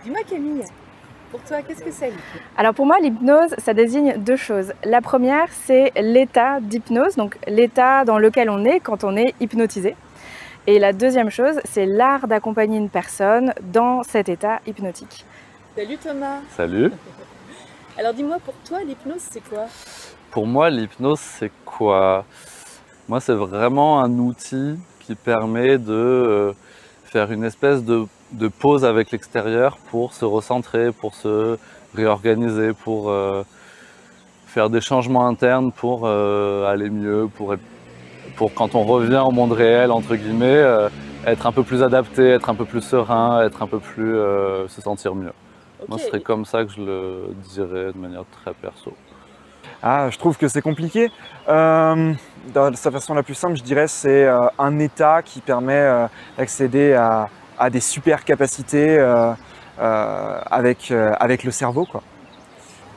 Dis-moi Camille, pour toi, qu'est-ce que c'est l'hypnose? Alors pour moi, l'hypnose, ça désigne deux choses. La première, c'est l'état d'hypnose, donc l'état dans lequel on est quand on est hypnotisé. Et la deuxième chose, c'est l'art d'accompagner une personne dans cet état hypnotique. Salut Thomas. Salut. Alors dis-moi, pour toi, l'hypnose, c'est quoi? Pour moi, l'hypnose, c'est quoi? Moi, c'est vraiment un outil qui permet de faire une espèce de pause avec l'extérieur pour se recentrer, pour se réorganiser, pour faire des changements internes pour aller mieux, pour quand on revient au monde réel, entre guillemets, être un peu plus adapté, être un peu plus serein, être un peu plus se sentir mieux. Okay. Moi, ce serait comme ça que je le dirais de manière très perso. Ah, je trouve que c'est compliqué. De sa façon la plus simple, je dirais, c'est un état qui permet d'accéder à des super capacités avec le cerveau, quoi.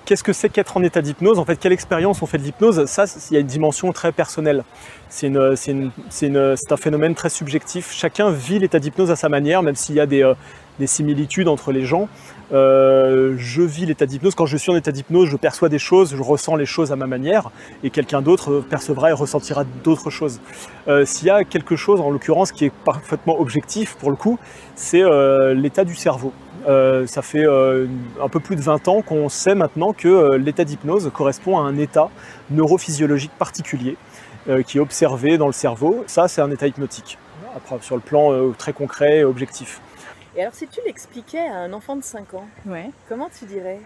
Qu'est-ce que c'est qu'être en état d'hypnose? En fait, quelle expérience on fait de l'hypnose? Ça, il y a une dimension très personnelle. C'est un phénomène très subjectif. Chacun vit l'état d'hypnose à sa manière, même s'il y a des similitudes entre les gens. Je vis l'état d'hypnose. Quand je suis en état d'hypnose, je perçois des choses, je ressens les choses à ma manière, et quelqu'un d'autre percevra et ressentira d'autres choses. S'il y a quelque chose, en l'occurrence, qui est parfaitement objectif, pour le coup, c'est l'état du cerveau. Ça fait un peu plus de 20 ans qu'on sait maintenant que l'état d'hypnose correspond à un état neurophysiologique particulier qui est observé dans le cerveau. Ça, c'est un état hypnotique, après, sur le plan très concret et objectif. Et alors, si tu l'expliquais à un enfant de 5 ans, Ouais. comment tu dirais?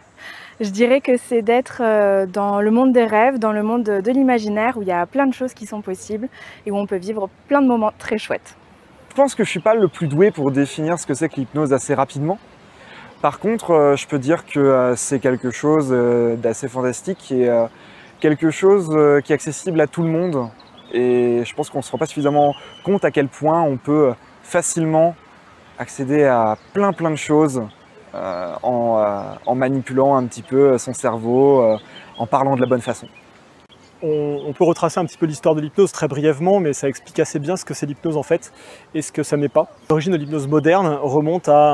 Je dirais que c'est d'être dans le monde des rêves, dans le monde de l'imaginaire, où il y a plein de choses qui sont possibles et où on peut vivre plein de moments très chouettes. Je pense que je ne suis pas le plus doué pour définir ce que c'est que l'hypnose assez rapidement. Par contre, je peux dire que c'est quelque chose d'assez fantastique et quelque chose qui est accessible à tout le monde. Et je pense qu'on ne se rend pas suffisamment compte à quel point on peut facilement accéder à plein de choses en manipulant un petit peu son cerveau, en parlant de la bonne façon. On peut retracer un petit peu l'histoire de l'hypnose très brièvement, mais ça explique assez bien ce que c'est l'hypnose en fait et ce que ça n'est pas. L'origine de l'hypnose moderne remonte à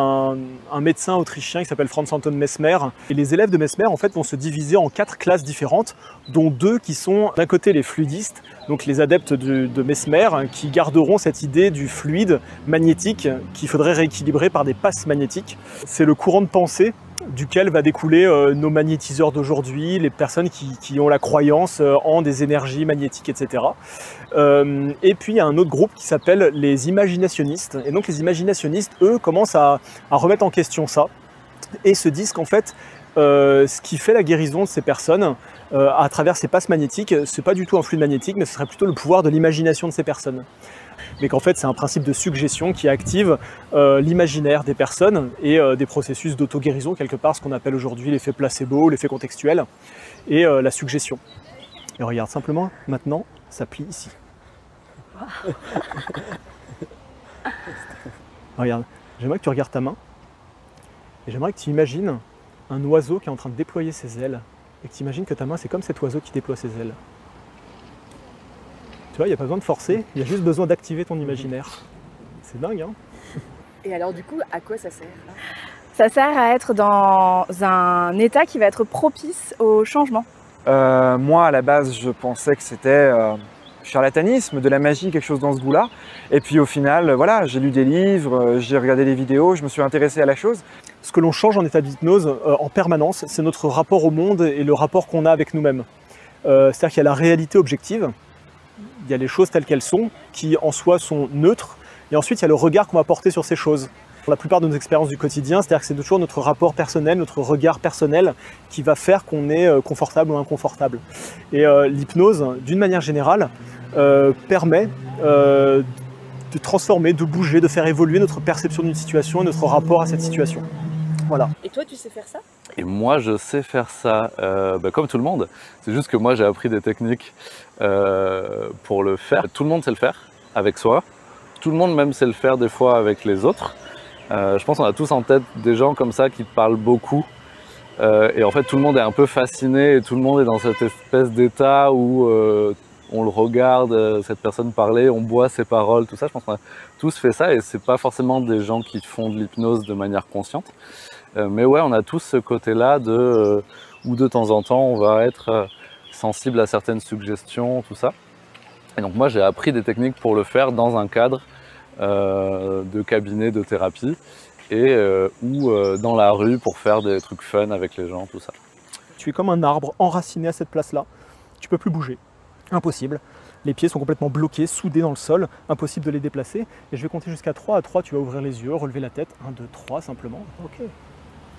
un médecin autrichien qui s'appelle Franz Anton Mesmer. Et les élèves de Mesmer en fait vont se diviser en 4 classes différentes, dont 2 qui sont d'un côté les fluidistes, donc les adeptes de Mesmer, qui garderont cette idée du fluide magnétique qu'il faudrait rééquilibrer par des passes magnétiques. C'est le courant de pensée duquel va découler nos magnétiseurs d'aujourd'hui, les personnes qui ont la croyance en des énergies magnétiques, etc. Et puis il y a un autre groupe qui s'appelle les imaginationnistes. Et donc les imaginationnistes, eux, commencent à remettre en question ça et se disent qu'en fait, ce qui fait la guérison de ces personnes à travers ces passes magnétiques, c'est pas du tout un flux magnétique, mais ce serait plutôt le pouvoir de l'imagination de ces personnes. Mais qu'en fait c'est un principe de suggestion qui active l'imaginaire des personnes et des processus d'auto-guérison quelque part, ce qu'on appelle aujourd'hui l'effet placebo, l'effet contextuel et la suggestion. Et regarde, simplement maintenant ça plie ici. Wow. Regarde, j'aimerais que tu regardes ta main et j'aimerais que tu imagines un oiseau qui est en train de déployer ses ailes et que tu imagines que ta main c'est comme cet oiseau qui déploie ses ailes. Tu vois, il n'y a pas besoin de forcer, il y a juste besoin d'activer ton imaginaire. C'est dingue, hein? Et alors du coup, à quoi ça sert? Ça sert à être dans un état qui va être propice au changement. Moi, à la base, je pensais que c'était charlatanisme, de la magie, quelque chose dans ce goût-là. Et puis au final, voilà, j'ai lu des livres, j'ai regardé des vidéos, je me suis intéressé à la chose. Ce que l'on change en état d'hypnose en permanence, c'est notre rapport au monde et le rapport qu'on a avec nous-mêmes. C'est-à-dire qu'il y a la réalité objective, il y a les choses telles qu'elles sont, qui en soi sont neutres, et ensuite il y a le regard qu'on va porter sur ces choses. Pour la plupart de nos expériences du quotidien, c'est-à-dire que c'est toujours notre rapport personnel, notre regard personnel qui va faire qu'on est confortable ou inconfortable. Et l'hypnose, d'une manière générale, permet de transformer, de bouger, de faire évoluer notre perception d'une situation et notre rapport à cette situation. Voilà. Et toi, tu sais faire ça? Et moi, je sais faire ça comme tout le monde. C'est juste que moi, j'ai appris des techniques pour le faire. Tout le monde sait le faire avec soi. Tout le monde même sait le faire des fois avec les autres. Je pense qu'on a tous en tête des gens comme ça qui parlent beaucoup. Et en fait, tout le monde est un peu fasciné et tout le monde est dans cette espèce d'état où on le regarde, cette personne parler, on boit ses paroles, tout ça. Je pense qu'on a tous fait ça et c'est pas forcément des gens qui font de l'hypnose de manière consciente. Mais ouais, on a tous ce côté-là où de temps en temps on va être sensible à certaines suggestions, tout ça. Et donc moi j'ai appris des techniques pour le faire dans un cadre de cabinet de thérapie et ou dans la rue pour faire des trucs fun avec les gens, tout ça. Tu es comme un arbre enraciné à cette place-là. Tu peux plus bouger. Impossible. Les pieds sont complètement bloqués, soudés dans le sol. Impossible de les déplacer. Et je vais compter jusqu'à 3. À 3, tu vas ouvrir les yeux, relever la tête. 1, 2, 3 simplement. Ok.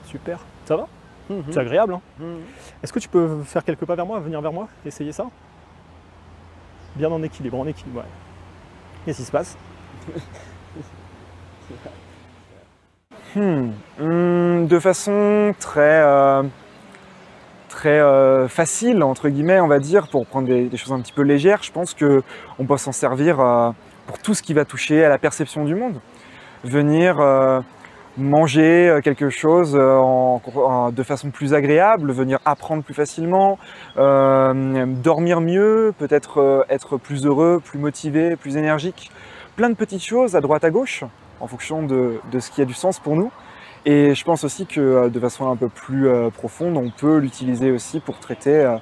Super. Ça va? C'est agréable, hein? Est-ce que tu peux faire quelques pas vers moi, venir vers moi, essayer ça? Bien en équilibre, ouais. Qu'est-ce qui se passe? De façon très facile, entre guillemets, on va dire, pour prendre des choses un petit peu légères, je pense qu'on peut s'en servir pour tout ce qui va toucher à la perception du monde. Venir manger quelque chose de façon plus agréable, venir apprendre plus facilement, dormir mieux, peut-être être plus heureux, plus motivé, plus énergique. Plein de petites choses à droite à gauche, en fonction de ce qui a du sens pour nous. Et je pense aussi que de façon un peu plus profonde, on peut l'utiliser aussi pour traiter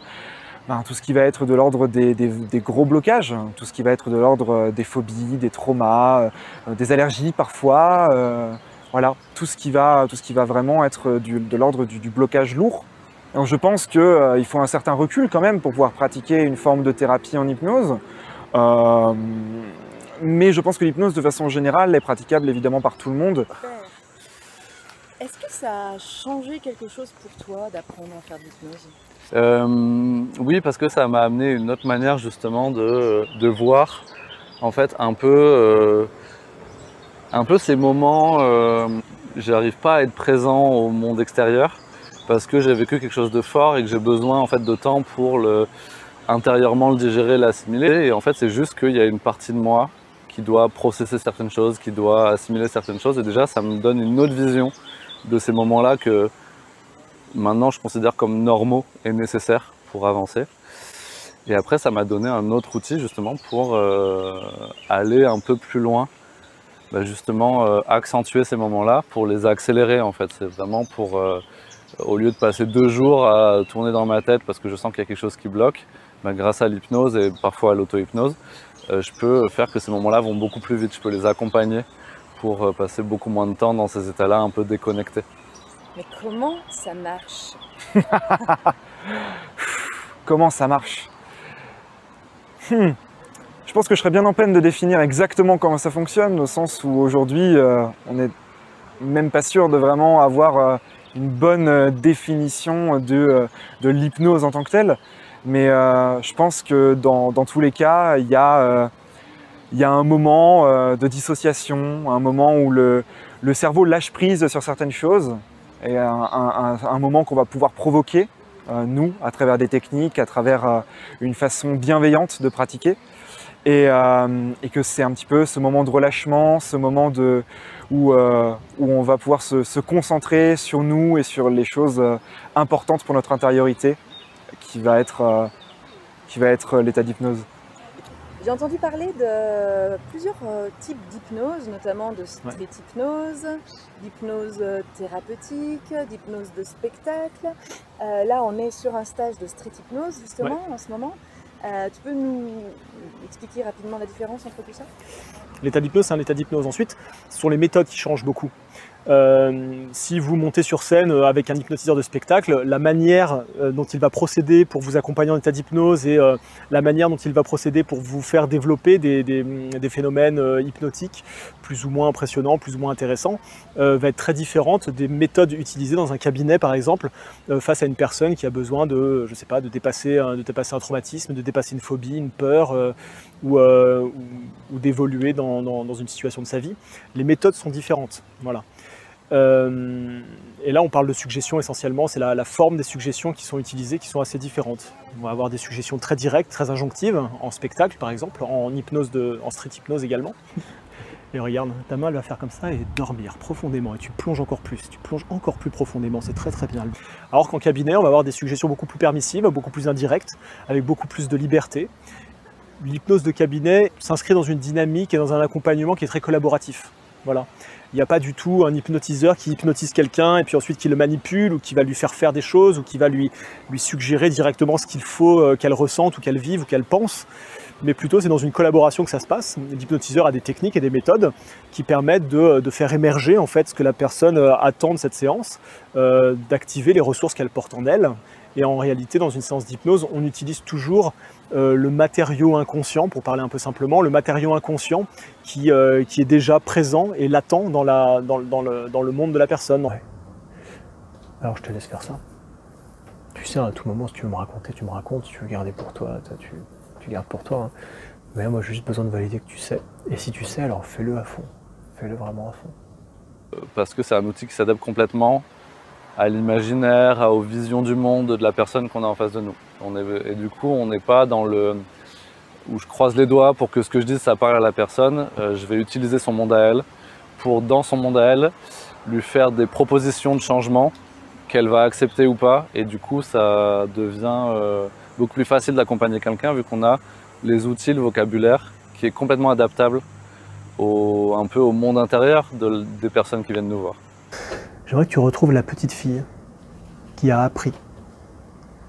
tout ce qui va être de l'ordre des gros blocages, tout ce qui va être de l'ordre des phobies, des traumas, des allergies parfois. Voilà, tout ce qui va vraiment être de l'ordre du blocage lourd. Alors je pense qu'il faut un certain recul quand même pour pouvoir pratiquer une forme de thérapie en hypnose. Mais je pense que l'hypnose de façon générale est praticable évidemment par tout le monde. Est-ce que ça a changé quelque chose pour toi d'apprendre à faire de l'hypnose? Oui, parce que ça m'a amené une autre manière justement de voir en fait un peu ces moments, j'arrive pas à être présent au monde extérieur parce que j'ai vécu quelque chose de fort et que j'ai besoin en fait de temps pour intérieurement le digérer, l'assimiler. Et en fait, c'est juste qu'il y a une partie de moi qui doit processer certaines choses, qui doit assimiler certaines choses. Et déjà, ça me donne une autre vision de ces moments-là que maintenant je considère comme normaux et nécessaires pour avancer. Et après, ça m'a donné un autre outil justement pour aller un peu plus loin. Justement accentuer ces moments-là pour les accélérer en fait. C'est vraiment pour, au lieu de passer 2 jours à tourner dans ma tête parce que je sens qu'il y a quelque chose qui bloque, grâce à l'hypnose et parfois à l'auto-hypnose, je peux faire que ces moments-là vont beaucoup plus vite. Je peux les accompagner pour passer beaucoup moins de temps dans ces états-là un peu déconnectés. Mais comment ça marche? Comment ça marche? Je pense que je serais bien en peine de définir exactement comment ça fonctionne, au sens où aujourd'hui, on n'est même pas sûr de vraiment avoir une bonne définition de l'hypnose en tant que telle. Mais je pense que dans tous les cas, il y a un moment de dissociation, un moment où le cerveau lâche prise sur certaines choses, et un moment qu'on va pouvoir provoquer, nous, à travers des techniques, à travers une façon bienveillante de pratiquer. Et que c'est un petit peu ce moment de relâchement, ce moment où on va pouvoir se concentrer sur nous et sur les choses importantes pour notre intériorité, qui va être l'état d'hypnose. J'ai entendu parler de plusieurs types d'hypnose, notamment de street hypnose, d'hypnose thérapeutique, d'hypnose de spectacle. Là, on est sur un stage de street hypnose, justement, en ce moment. Tu peux nous expliquer rapidement la différence entre tout ça? L'état d'hypnose, c'est un état d'hypnose. Ensuite, ce sont les méthodes qui changent beaucoup. Si vous montez sur scène avec un hypnotiseur de spectacle, la manière dont il va procéder pour vous accompagner en état d'hypnose et la manière dont il va procéder pour vous faire développer des phénomènes hypnotiques plus ou moins impressionnants, plus ou moins intéressants, va être très différente des méthodes utilisées dans un cabinet, par exemple, face à une personne qui a besoin de, je sais pas, de dépasser un traumatisme, de dépasser une phobie, une peur, ou d'évoluer dans une situation de sa vie. Les méthodes sont différentes. Voilà. Et là, on parle de suggestions essentiellement, c'est la forme des suggestions qui sont utilisées qui sont assez différentes. On va avoir des suggestions très directes, très injonctives, en spectacle par exemple, en street hypnose également. Et regarde, ta main elle va faire comme ça et dormir profondément. Et tu plonges encore plus profondément, c'est très très bien. Alors qu'en cabinet, on va avoir des suggestions beaucoup plus permissives, beaucoup plus indirectes, avec beaucoup plus de liberté. l'hypnose de cabinet s'inscrit dans une dynamique et dans un accompagnement qui est très collaboratif. Voilà. Il n'y a pas du tout un hypnotiseur qui hypnotise quelqu'un et puis ensuite qui le manipule ou qui va lui faire des choses ou qui va lui suggérer directement ce qu'il faut qu'elle ressente ou qu'elle vive ou qu'elle pense. Mais plutôt c'est dans une collaboration que ça se passe. L'hypnotiseur a des techniques et des méthodes qui permettent de faire émerger en fait ce que la personne attend de cette séance, d'activer les ressources qu'elle porte en elle. Et en réalité, dans une séance d'hypnose, on utilise toujours le matériau inconscient, pour parler un peu simplement, le matériau inconscient qui est déjà présent et latent dans le monde de la personne. Ouais. Alors je te laisse faire ça. Tu sais, à tout moment, si tu veux me raconter, tu me racontes. Si tu veux garder pour toi, tu gardes pour toi. Hein. Mais là, moi, j'ai juste besoin de valider que tu sais. Et si tu sais, alors fais-le à fond. Fais-le vraiment à fond. Parce que c'est un outil qui s'adapte complètement à l'imaginaire, aux visions du monde de la personne qu'on a en face de nous. Et du coup, on n'est pas dans le où je croise les doigts pour que ce que je dise, ça parle à la personne. Je vais utiliser son monde à elle pour, dans son monde à elle, lui faire des propositions de changement qu'elle va accepter ou pas. Et du coup, ça devient beaucoup plus facile d'accompagner quelqu'un vu qu'on a les outils, le vocabulaire qui est complètement adaptable un peu au monde intérieur des personnes qui viennent nous voir. J'aimerais que tu retrouves la petite fille qui a appris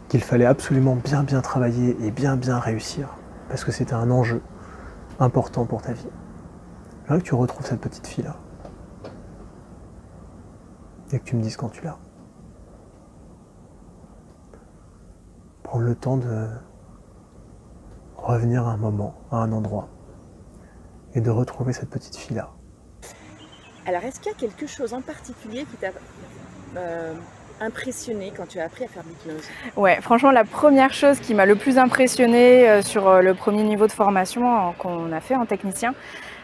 qu'il fallait absolument bien travailler et bien réussir parce que c'était un enjeu important pour ta vie. J'aimerais que tu retrouves cette petite fille-là et que tu me dises quand tu l'as. Prendre le temps de revenir à un moment, à un endroit et de retrouver cette petite fille-là. Alors, est-ce qu'il y a quelque chose en particulier qui t'a impressionné quand tu as appris à faire de l'hypnose? Ouais, franchement, la première chose qui m'a le plus impressionnée sur le premier niveau de formation qu'on a fait en technicien,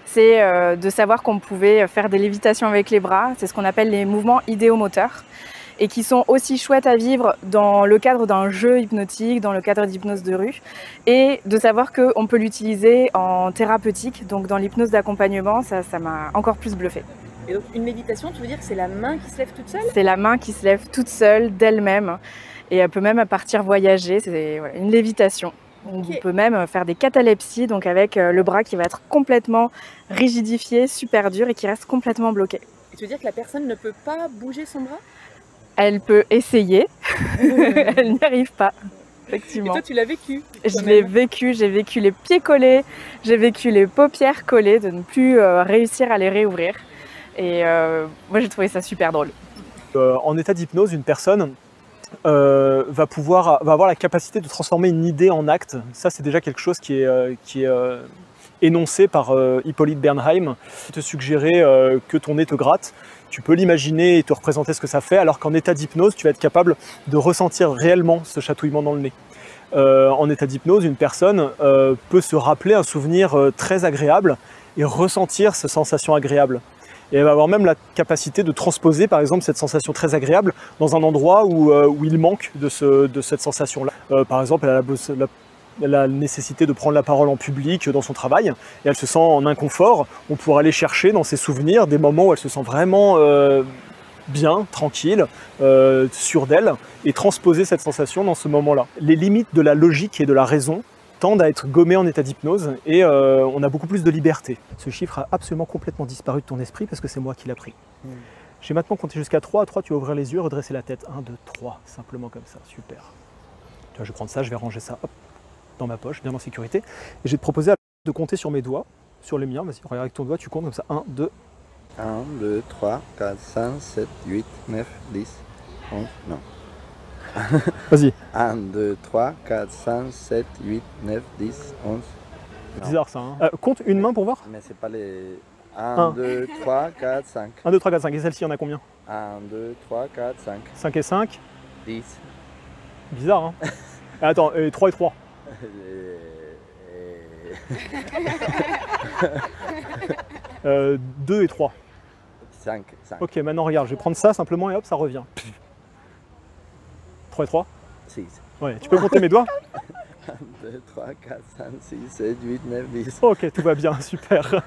c'est de savoir qu'on pouvait faire des lévitations avec les bras. C'est ce qu'on appelle les mouvements idéomoteurs et qui sont aussi chouettes à vivre dans le cadre d'un jeu hypnotique, dans le cadre d'hypnose de rue, et de savoir qu'on peut l'utiliser en thérapeutique, donc dans l'hypnose d'accompagnement, ça m'a encore plus bluffé. Et donc une méditation, tu veux dire que c'est la main qui se lève toute seule? C'est la main qui se lève toute seule, d'elle-même, et elle peut même partir voyager, c'est voilà, une lévitation. Okay. On peut même faire des catalepsies, donc avec le bras qui va être complètement rigidifié, super dur, et qui reste complètement bloqué. Et tu veux dire que la personne ne peut pas bouger son bras? Elle peut essayer, elle n'y arrive pas, effectivement. Et toi, tu l'as vécu? Je l'ai vécu, j'ai vécu les pieds collés, j'ai vécu les paupières collées, de ne plus réussir à les réouvrir. Et moi, j'ai trouvé ça super drôle. En état d'hypnose, une personne va avoir la capacité de transformer une idée en acte. Ça, c'est déjà quelque chose qui est énoncé par Hippolyte Bernheim. Te suggérer que ton nez te gratte. Tu peux l'imaginer et te représenter ce que ça fait, alors qu'en état d'hypnose, tu vas être capable de ressentir réellement ce chatouillement dans le nez. En état d'hypnose, une personne peut se rappeler un souvenir très agréable et ressentir cette sensation agréable. Et elle va avoir même la capacité de transposer, par exemple, cette sensation très agréable dans un endroit où il manque de cette sensation-là. Par exemple, elle a la nécessité de prendre la parole en public dans son travail et elle se sent en inconfort. On pourra aller chercher dans ses souvenirs des moments où elle se sent vraiment bien, tranquille, sûre d'elle et transposer cette sensation dans ce moment-là. Les limites de la logique et de la raison tendent à être gommées en état d'hypnose et on a beaucoup plus de liberté. Ce chiffre a absolument complètement disparu de ton esprit parce que c'est moi qui l'ai pris. J'ai maintenant compté jusqu'à 3. À 3, tu vas ouvrir les yeux et redresser la tête. 1, 2, 3, simplement comme ça, super. Tu vois, je vais prendre ça, je vais ranger ça, hop, dans ma poche, bien en sécurité. Et je vais te proposer de compter sur mes doigts, sur les miens. Vas-y, regarde avec ton doigt, tu comptes comme ça. 1, 2. 1, 2, 3, 4, 5, 7, 8, 9, 10, 11, non. Vas-y. 1, 2, 3, 4, 5, 7, 8, 9, 10, 11. C'est bizarre ça. Hein. Compte une main pour voir. Mais c'est pas les... 1, 2, 3, 4, 5. 1, 2, 3, 4, 5. Et celle-ci, il y en a combien? 1, 2, 3, 4, 5. 5 et 5. 10. Bizarre, hein. Attends, 3 et 3. 2 et 3. 5. Ok, maintenant regarde, je vais prendre ça simplement et hop, ça revient. 3 et 3. 6. Ouais, tu peux compter mes doigts? 1, 2, 3, 4, 5, 6, 7, 8, 9, 10. Ok, tout va bien, super.